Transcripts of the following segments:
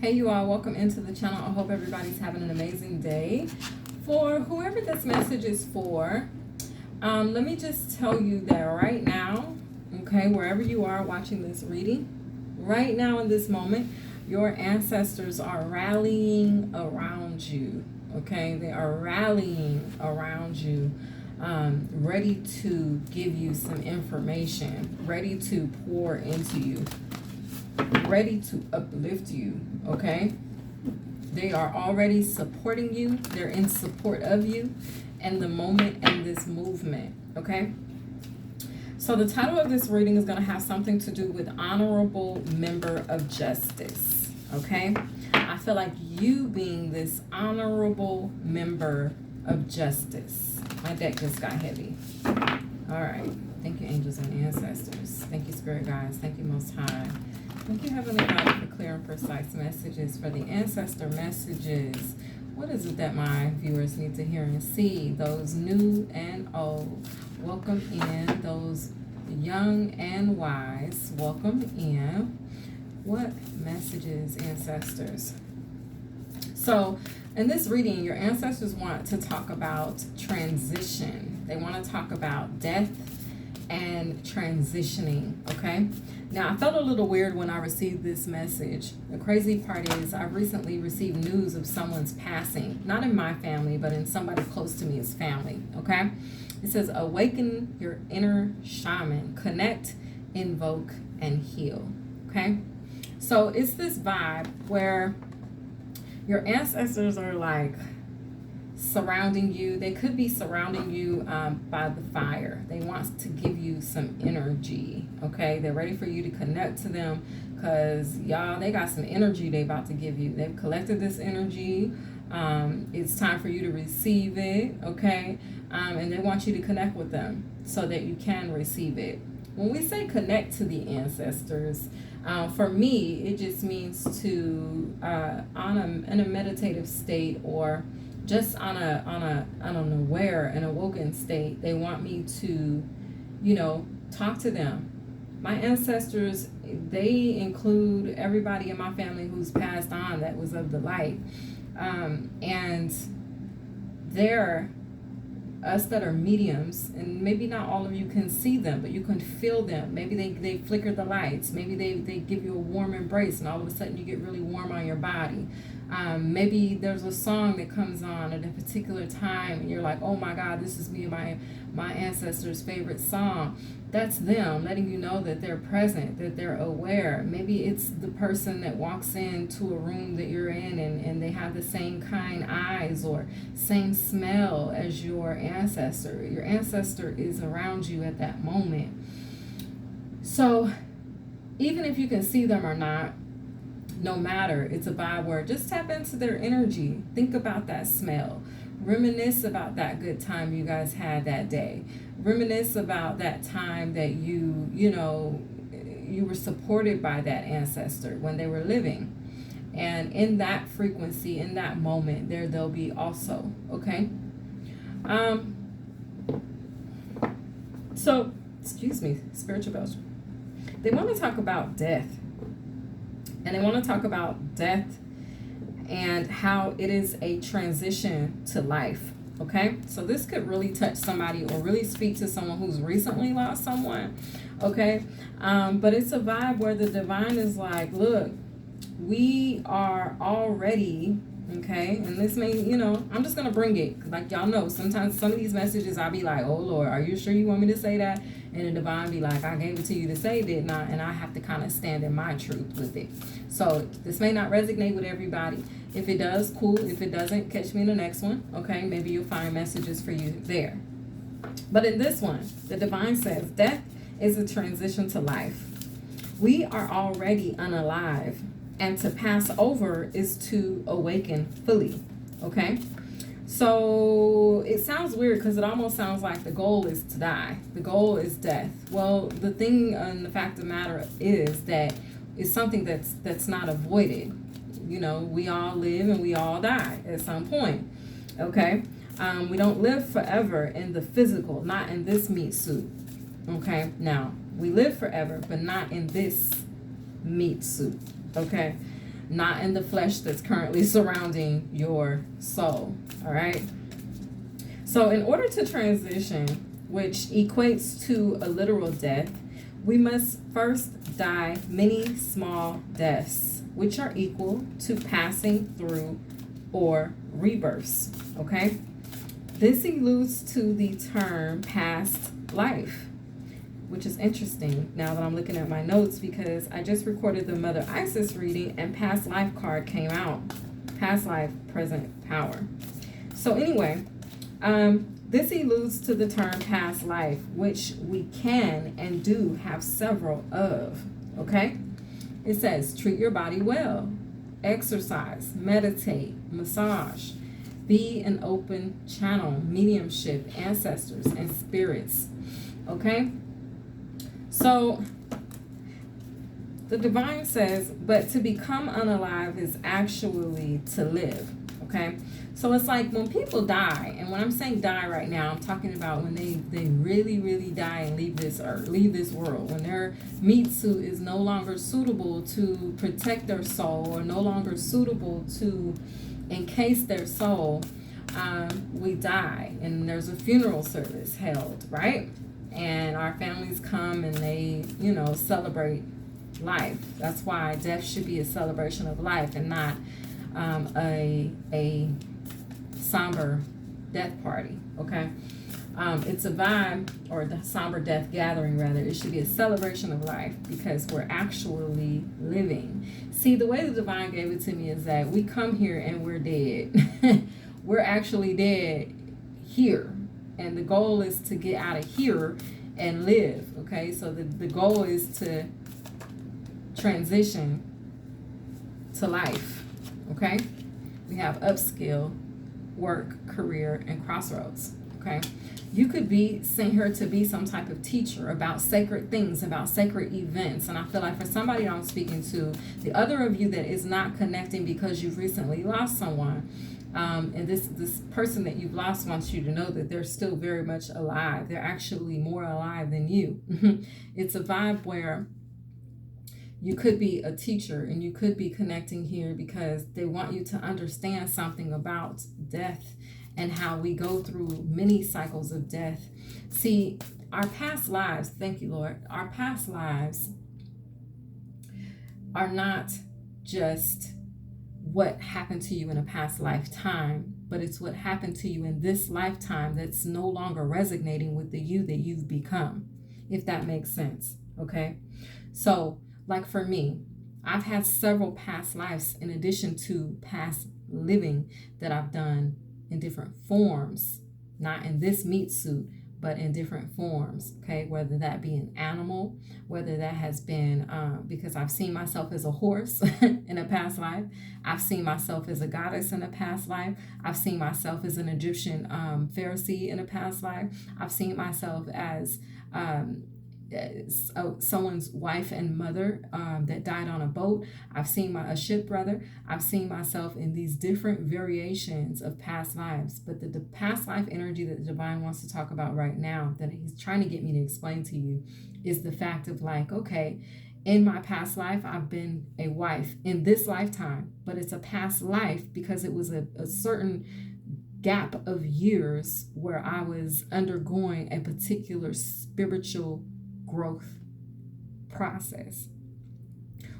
Hey you all, welcome into the channel. I hope everybody's having an amazing day. For whoever this message is for, let me just tell you that right now, okay, wherever you are watching this reading, right now in this moment, your ancestors are rallying around you, okay? They are rallying around you, ready to give you some information, ready to pour into you, ready to uplift you, okay? They are already supporting you. They're in support of you and the moment and this movement, okay? So the title of this reading is going to have something to do with honorable member of justice, okay? I feel like you being this honorable member of justice. My deck just got heavy. All right. Thank you, angels and ancestors. Thank you, spirit guides. Thank you, Most High. Thank you, Heavenly Father, for clear and precise messages, for the ancestor messages. What is it that my viewers need to hear and see? Those new and old, welcome in. Those young and wise, welcome in. What messages, ancestors? So, in this reading, your ancestors want to talk about transition. They want to talk about death and transitioning, okay? Now, I felt a little weird when I received this message. The crazy part is I recently received news of someone's passing, not in my family, but in somebody close to me's family, okay? It says, awaken your inner shaman, connect, invoke, and heal, okay? So it's this vibe where your ancestors are like surrounding you. They could be surrounding you by the fire. They want to give you some energy, okay? They're ready for you to connect to them because, y'all, they got some energy they about to give you. They've collected this energy. It's time for you to receive it, okay? And they want you to connect with them so that you can receive it. When we say connect to the ancestors, for me, it just means to, in a meditative state or just on an aware and awoken state, they want me to, talk to them. My ancestors, they include everybody in my family who's passed on that was of the light. And they're us that are mediums, and maybe not all of you can see them, but you can feel them. Maybe they flicker the lights. Maybe they give you a warm embrace, and all of a sudden you get really warm on your body. Maybe there's a song that comes on at a particular time, and you're like, oh my God, this is me and my ancestors' favorite song. That's them letting you know that they're present, that they're aware. Maybe it's the person that walks into a room that you're in and they have the same kind eyes or same smell as your ancestor. Your ancestor is around you at that moment. So even if you can see them or not, no matter, it's a vibe where just tap into their energy. Think about that smell. Reminisce about that good time you guys had that day. Reminisce about that time that you were supported by that ancestor when they were living. And in that frequency, in that moment, they'll be also, okay? So, excuse me, spiritual bells. They want to talk about death. And they want to talk about death and how it is a transition to life, okay? So this could really touch somebody or really speak to someone who's recently lost someone, okay? But it's a vibe where the divine is like, look, we are already, okay? And this may, I'm just going to bring it. Like y'all know, sometimes some of these messages I'll be like, oh, Lord, are you sure you want me to say that? And the divine be like, I gave it to you to say, didn't I? And I have to kind of stand in my truth with it. So this may not resonate with everybody. If it does, cool. If it doesn't, catch me in the next one. Okay, maybe you'll find messages for you there. But in this one, the divine says, death is a transition to life. We are already unalive. And to pass over is to awaken fully. Okay? So it sounds weird because it almost sounds like the goal is to die. The goal is death. Well, the thing and the fact of the matter is that it's something that's not avoided. We all live and we all die at some point. Okay? We don't live forever in the physical, not in this meat suit. Okay? Now, we live forever, but not in this meat suit. Okay? not in the flesh that's currently surrounding your soul. All right. So in order to transition, which equates to a literal death, we must first die many small deaths, which are equal to passing through or rebirths. Okay. This alludes to the term past life, which is interesting now that I'm looking at my notes, because I just recorded the Mother Isis reading and past life card came out. Past life, present power. So anyway, this alludes to the term past life, which we can and do have several of. Okay? It says, treat your body well, exercise, meditate, massage, be an open channel, mediumship, ancestors, and spirits. Okay? So, the divine says, but to become unalive is actually to live. Okay? So it's like when people die, and when I'm saying die right now, I'm talking about when they really, really die and leave this earth, leave this world. When their meat suit is no longer suitable to protect their soul, or no longer suitable to encase their soul, we die, and there's a funeral service held, right? And our families come and they, celebrate life. That's why death should be a celebration of life and not a somber death party. Okay, it's a vibe, or the somber death gathering rather. It should be a celebration of life because we're actually living. See, the way the divine gave it to me is that we come here and we're dead. We're actually dead here, and the goal is to get out of here and live. Okay, so the goal is to transition to life. Okay, we have upskill, work, career, and crossroads. Okay, you could be sent here to be some type of teacher about sacred things, about sacred events. And I feel like for somebody I'm speaking to, the other of you that is not connecting because you've recently lost someone, and this person that you've lost wants you to know that they're still very much alive. They're actually more alive than you. It's a vibe where you could be a teacher and you could be connecting here because they want you to understand something about death and how we go through many cycles of death. See, our past lives, thank you, Lord, our past lives are not just what happened to you in a past lifetime, but it's what happened to you in this lifetime that's no longer resonating with the you that you've become, if that makes sense. Okay, so like for me, I've had several past lives in addition to past living that I've done in different forms, not in this meat suit, but in different forms. Okay, whether that be an animal, whether that has been because I've seen myself as a horse in a past life. I've seen myself as a goddess in a past life. I've seen myself as an Egyptian Pharisee in a past life. I've seen myself as someone's wife and mother that died on a boat. I've seen a ship brother. I've seen myself in these different variations of past lives. But the past life energy that the divine wants to talk about right now, that he's trying to get me to explain to you, is the fact of like, okay, in my past life, I've been a wife in this lifetime, but it's a past life because it was a certain gap of years where I was undergoing a particular spiritual growth process.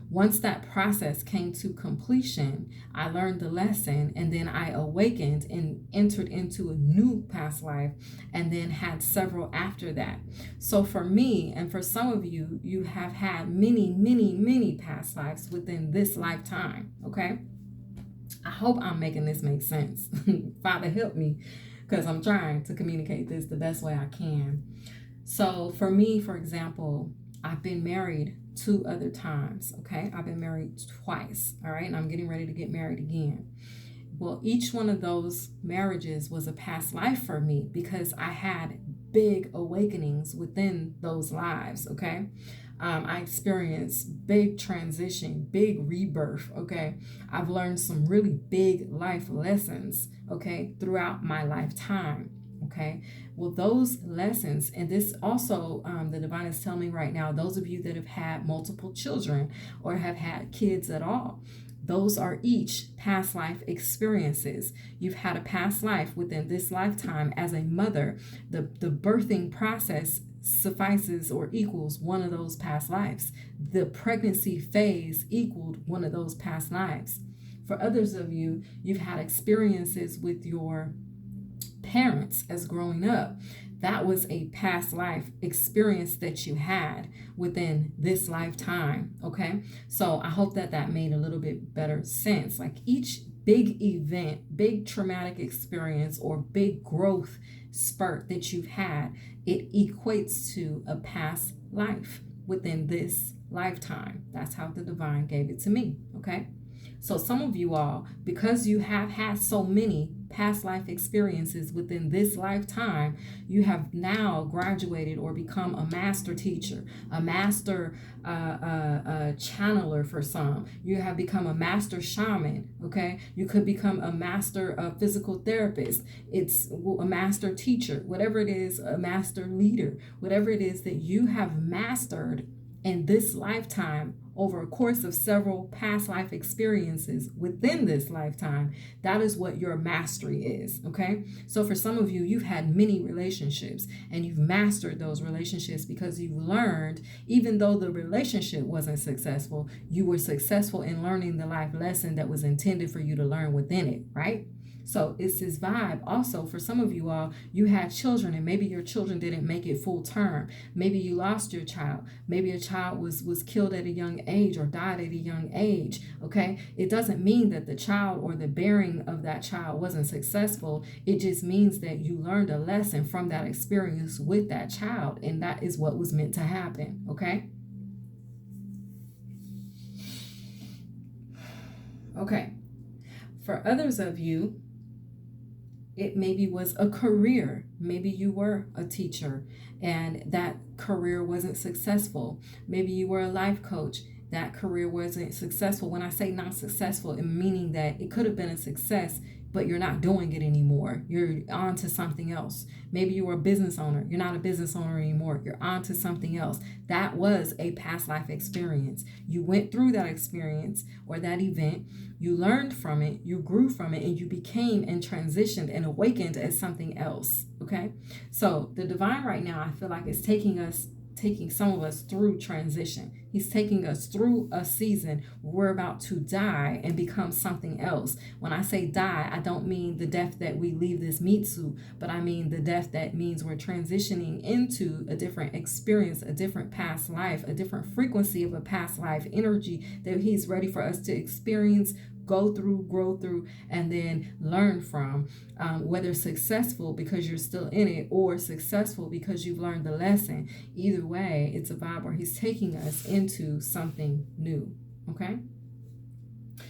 Once that process came to completion, I learned the lesson, and then I awakened and entered into a new past life, and then had several after that. So for me, and for some of you, you have had many, many, many past lives within this lifetime. Okay, I hope I'm making this make sense. Father, help me, because I'm trying to communicate this the best way I can. So for me, for example, I've been married 2 other times. Okay, I've been married twice. All right, and I'm getting ready to get married again. Well, each one of those marriages was a past life for me because I had big awakenings within those lives. Okay, I experienced big transition, big rebirth. Okay, I've learned some really big life lessons. Okay, throughout my lifetime. Okay, well, those lessons, and this also, the divine is telling me right now, those of you that have had multiple children or have had kids at all, Those are each past life experiences. You've had a past life within this lifetime as a mother. The birthing process suffices or equals one of those past lives. The pregnancy phase equaled one of those past lives. For others of you, you've had experiences with your parents as growing up. That was a past life experience that you had within this lifetime. Okay. So I hope that that made a little bit better sense. Like each big event, big traumatic experience, or big growth spurt that you've had, it equates to a past life within this lifetime. That's how the divine gave it to me. Okay. So some of you all, because you have had so many past life experiences within this lifetime, you have now graduated or become a master teacher, a master channeler for some. You have become a master shaman, okay? You could become a master physical therapist. It's a master teacher, whatever it is, a master leader, whatever it is that you have mastered in this lifetime over a course of several past life experiences within this lifetime. That is what your mastery is, okay? So for some of you, you've had many relationships and you've mastered those relationships because you've learned, even though the relationship wasn't successful, you were successful in learning the life lesson that was intended for you to learn within it, right? So it's this vibe. Also, for some of you all, you had children and maybe your children didn't make it full term. Maybe you lost your child. Maybe a child was killed at a young age or died at a young age. Okay. It doesn't mean that the child or the bearing of that child wasn't successful. It just means that you learned a lesson from that experience with that child. And that is what was meant to happen. Okay. Okay. For others of you, it maybe was a career. Maybe you were a teacher and that career wasn't successful. Maybe you were a life coach. That career wasn't successful. When I say not successful, it meaning that it could have been a success, but you're not doing it anymore. You're on to something else. Maybe you were a business owner. You're not a business owner anymore. You're on to something else. That was a past life experience. You went through that experience or that event. You learned from it. You grew from it and you became and transitioned and awakened as something else. Okay. So the divine right now, I feel like is taking some of us through transition. He's taking us through a season where we're about to die and become something else. When I say die, I don't mean the death that we leave this meat suit, but I mean the death that means we're transitioning into a different experience, a different past life, a different frequency of a past life energy that he's ready for us to experience, go through, grow through, and then learn from, whether successful because you're still in it or successful because you've learned the lesson. Either way, it's a vibe where he's taking us into something new. Okay.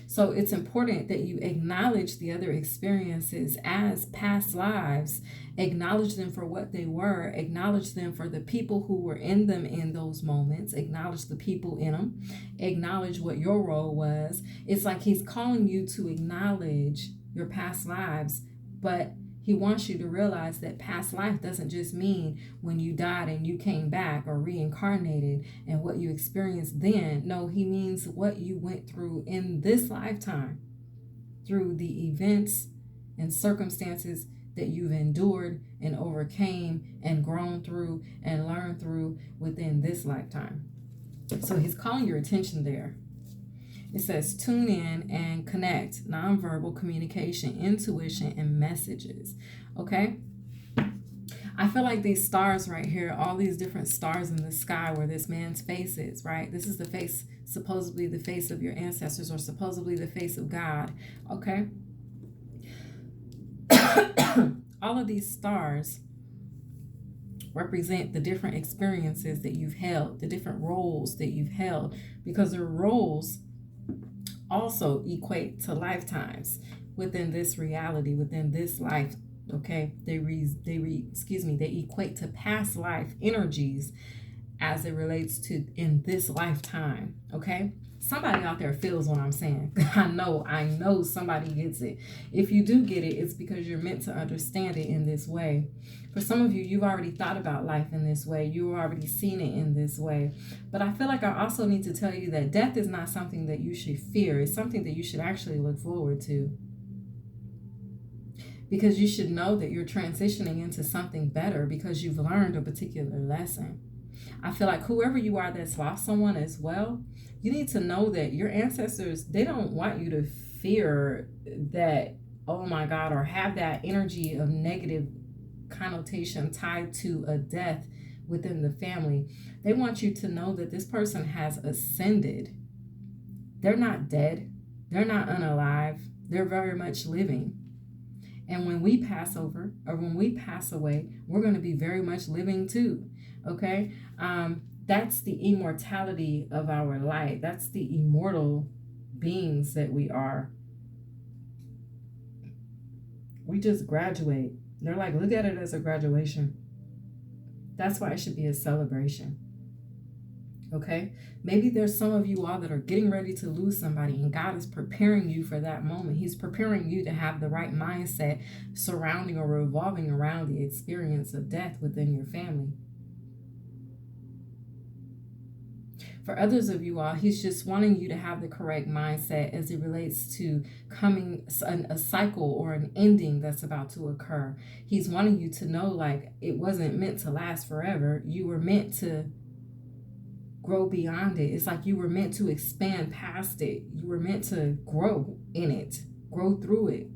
So it's important that you acknowledge the other experiences as past lives, acknowledge them for what they were, acknowledge them for the people who were in them in those moments, acknowledge the people in them, acknowledge what your role was. It's like he's calling you to acknowledge your past lives, but he wants you to realize that past life doesn't just mean when you died and you came back or reincarnated and what you experienced then. No, he means what you went through in this lifetime, through the events and circumstances that you've endured and overcame and grown through and learned through within this lifetime. So he's calling your attention there. It says tune in and connect, nonverbal communication, intuition, and messages. Okay? I feel like these stars right here, all these different stars in the sky where this man's face is, right? This is the face, supposedly the face of your ancestors or supposedly the face of God. Okay? All of these stars represent the different experiences that you've held, the different roles that you've held, because their roles also equate to lifetimes within this reality, within this life. Okay, they equate to past life energies as it relates to in this lifetime. Okay, Somebody out there feels what I'm saying. I know somebody gets it. If you do get it, it's because you're meant to understand it in this way. For some of you, you've already thought about life in this way. You've already seen it in this way. But I feel like I also need to tell you that death is not something that you should fear. It's something that you should actually look forward to. Because you should know that you're transitioning into something better because you've learned a particular lesson. I feel like whoever you are that's lost someone as well, you need to know that your ancestors, they don't want you to fear that, oh my God, or have that energy of negative connotation tied to a death within the family. They want you to know that this person has ascended. They're not dead. They're not unalive. They're very much living. And when we pass over or when we pass away, we're going to be very much living too. Okay? That's the immortality of our light. That's the immortal beings that we are. We just graduate. They're like, look at it as a graduation. That's why it should be a celebration. Okay? Maybe there's some of you all that are getting ready to lose somebody, and God is preparing you for that moment. He's preparing you to have the right mindset surrounding or revolving around the experience of death within your family. For others of you all, he's just wanting you to have the correct mindset as it relates to coming a cycle or an ending that's about to occur. He's wanting you to know, like, it wasn't meant to last forever. You were meant to grow beyond it. It's like you were meant to expand past it. You were meant to grow in it, grow through it.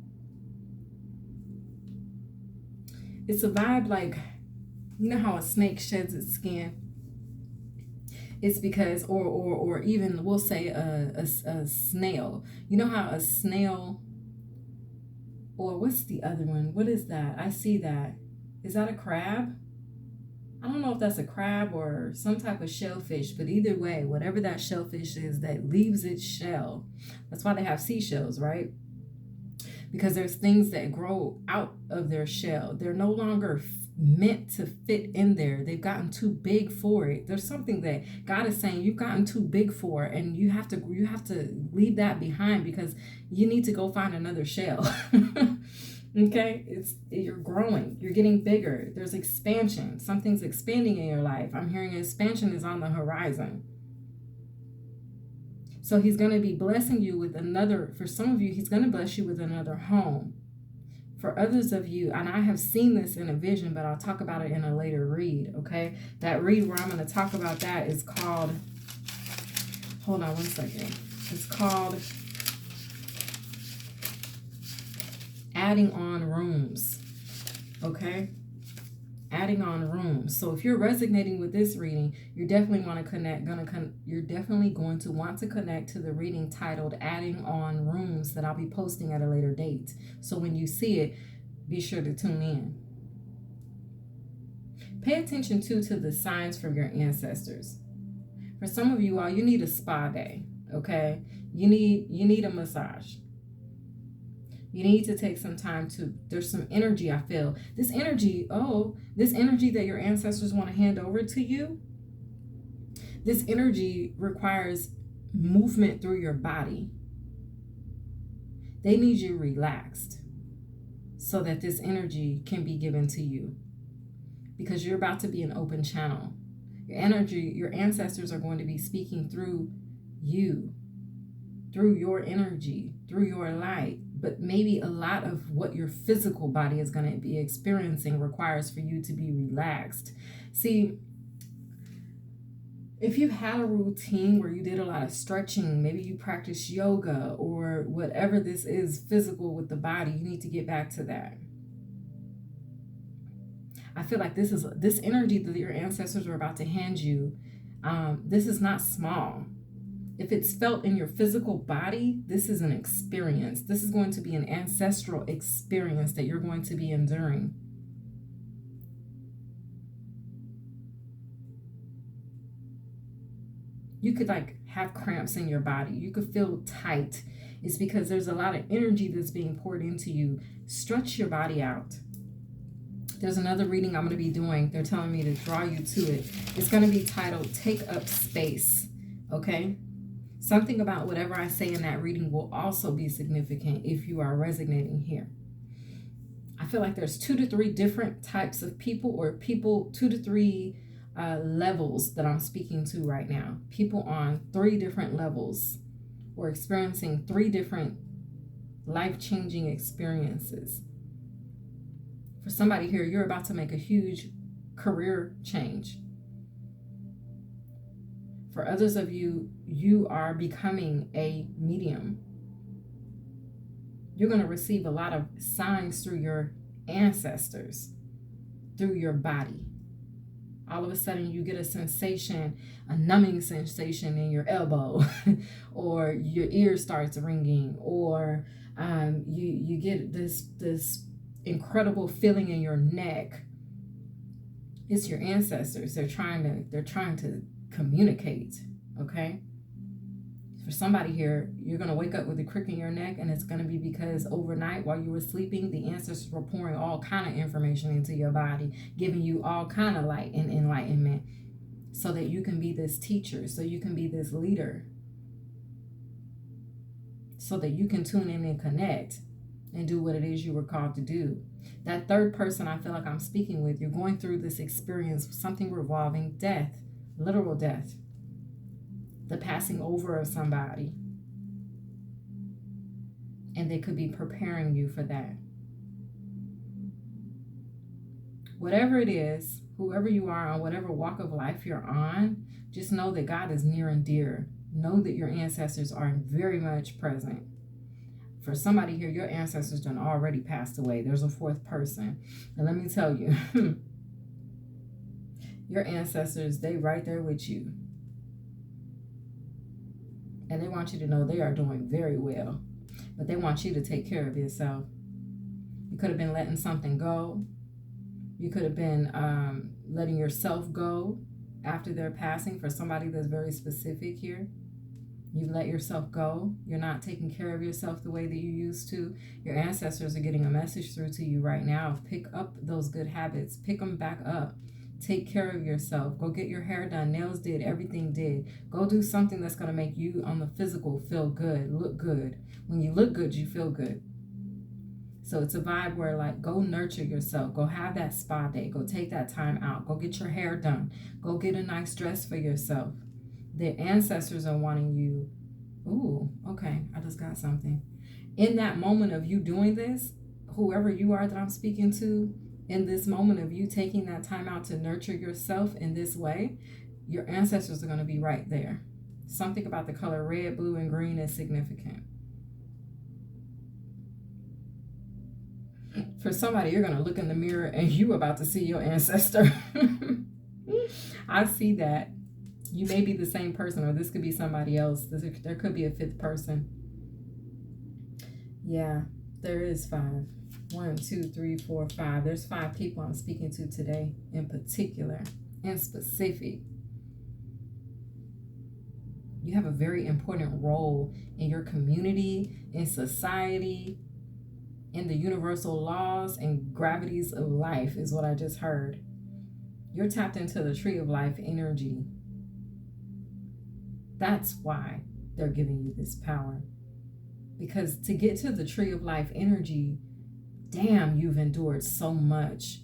It's a vibe like, you know how a snake sheds its skin? It's because, or even we'll say a snail. You know how a snail, or what's the other one? What is that? I see that. Is that a crab? I don't know if that's a crab or some type of shellfish, but either way, whatever that shellfish is that leaves its shell, that's why they have seashells, right? Because there's things that grow out of their shell. They're no longer meant to fit in there. They've gotten too big for it. There's something that God is saying you've gotten too big for, and you have to leave that behind because you need to go find another shell. Okay, you're growing, you're getting bigger. There's expansion. Something's expanding in your life. I'm hearing expansion is on the horizon. So he's going to be blessing you with another. For some of you, he's going to bless you with another home. For others of you, and I have seen this in a vision, but I'll talk about it in a later read, okay? That read where I'm going to talk about that is called, hold on one second. It's called Adding on Rooms, okay? Adding on rooms. So if you're resonating with this reading, you're definitely you're definitely going to want to connect to the reading titled Adding on Rooms that I'll be posting at a later date. So when you see it, be sure to tune in. Pay attention to the signs from your ancestors. For some of you all, you need a spa day, okay? You need a massage. You need to take some time there's some energy I feel. This energy that your ancestors want to hand over to you, this energy requires movement through your body. They need you relaxed so that this energy can be given to you because you're about to be an open channel. Your ancestors are going to be speaking through you, through your energy, through your light. But maybe a lot of what your physical body is going to be experiencing requires for you to be relaxed. See, if you had a routine where you did a lot of stretching, maybe you practice yoga or whatever this is physical with the body, you need to get back to that. I feel like this energy that your ancestors are about to hand you, this is not small. If it's felt in your physical body, this is an experience. This is going to be an ancestral experience that you're going to be enduring. You could have cramps in your body. You could feel tight. It's because there's a lot of energy that's being poured into you. Stretch your body out. There's another reading I'm going to be doing. They're telling me to draw you to it. It's going to be titled Take Up Space. Okay? Something about whatever I say in that reading will also be significant if you are resonating here. I feel like there's 2 to 3 different types of people, or people, 2 to 3 levels that I'm speaking to right now. People on 3 different levels, or experiencing 3 different life-changing experiences. For somebody here, you're about to make a huge career change. For others of you, you are becoming a medium. You're going to receive a lot of signs through your ancestors, through your body. All of a sudden you get a sensation, a numbing sensation in your elbow, or your ear starts ringing, or you get this incredible feeling in your neck. It's your ancestors. They're trying to communicate. Okay. For somebody here, you're going to wake up with a crick in your neck, and it's going to be because overnight while you were sleeping, the ancestors were pouring all kind of information into your body, giving you all kind of light and enlightenment so that you can be this teacher, so you can be this leader, so that you can tune in and connect and do what it is you were called to do. That third person I feel like I'm speaking with, you're going through this experience, something revolving death, literal death. The passing over of somebody, and they could be preparing you for that. Whatever it is, whoever you are, on whatever walk of life you're on, just know that God is near and dear. Know that your ancestors are very much present. For somebody here, your ancestors done already passed away. There's a fourth person. And let me tell you, your ancestors, they right there with you. And they want you to know they are doing very well. But they want you to take care of yourself. You could have been letting something go. You could have been letting yourself go after their passing. For somebody that's very specific here, you let yourself go. You're not taking care of yourself the way that you used to. Your ancestors are getting a message through to you right now of pick up those good habits. Pick them back up. Take care of yourself. Go get your hair done, nails did, everything did. Go do something that's going to make you on the physical feel good, look good. When you look good, you feel good. So it's a vibe where, like, go nurture yourself. Go have that spa day. Go take that time out. Go get your hair done. Go get a nice dress for yourself. The ancestors are wanting you. Ooh, okay, I just got something. In that moment of you doing this, whoever you are that I'm speaking to, in this moment of you taking that time out to nurture yourself in this way, your ancestors are going to be right there. Something about the color red, blue, and green is significant. For somebody, you're going to look in the mirror and you about to see your ancestor. I see that. You may be the same person, or this could be somebody else. There could be a fifth person. Yeah, there is 5. 1, 2, 3, 4, 5. There's 5 people I'm speaking to today in particular and specific. You have a very important role in your community, in society, in the universal laws and gravities of life is what I just heard. You're tapped into the tree of life energy. That's why they're giving you this power. Because to get to the tree of life energy, damn, you've endured so much.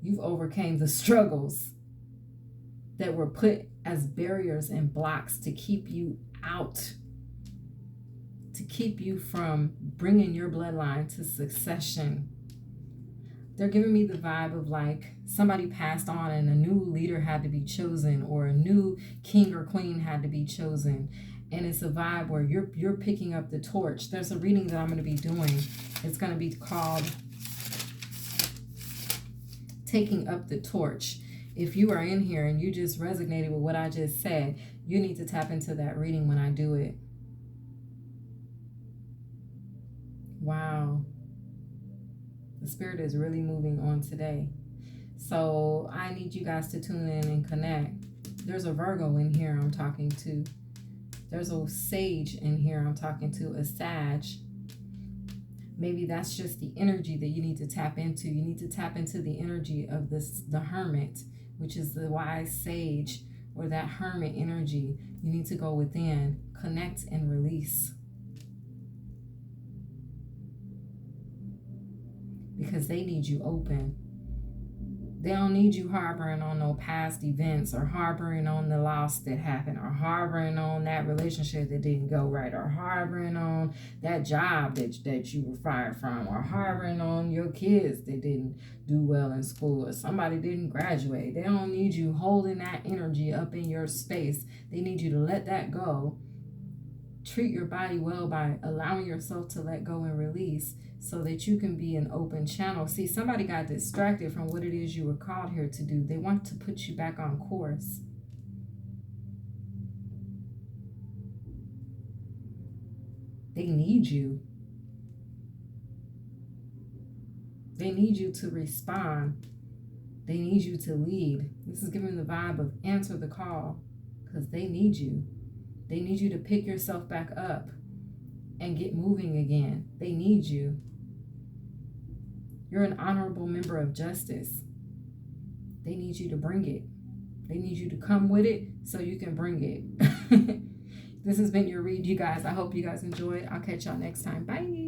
You've overcame the struggles that were put as barriers and blocks to keep you out, to keep you from bringing your bloodline to succession. They're giving me the vibe of like somebody passed on and a new leader had to be chosen, or a new king or queen had to be chosen. And it's a vibe where you're picking up the torch. There's a reading that I'm going to be doing. It's going to be called Taking Up the Torch. If you are in here and you just resonated with what I just said, you need to tap into that reading when I do it. Wow. The spirit is really moving on today. So I need you guys to tune in and connect. There's a Virgo in here I'm talking to. There's a Sage in here I'm talking to, a Sag. Maybe that's just the energy that you need to tap into. You need to tap into the energy of the Hermit, which is the wise sage, or that hermit energy. You need to go within, connect and release. Because they need you open. They don't need you harboring on no past events, or harboring on the loss that happened, or harboring on that relationship that didn't go right, or harboring on that job that you were fired from, or harboring on your kids that didn't do well in school, or somebody didn't graduate. They don't need you holding that energy up in your space. They need you to let that go. Treat your body well by allowing yourself to let go and release, so that you can be an open channel. See, somebody got distracted from what it is you were called here to do. They want to put you back on course. They need you. They need you to respond. They need you to lead. This is giving the vibe of answer the call, because they need you. They need you to pick yourself back up and get moving again. They need you. You're an honorable member of justice. They need you to bring it. They need you to come with it so you can bring it. This has been your read, you guys. I hope you guys enjoyed. I'll catch y'all next time. Bye.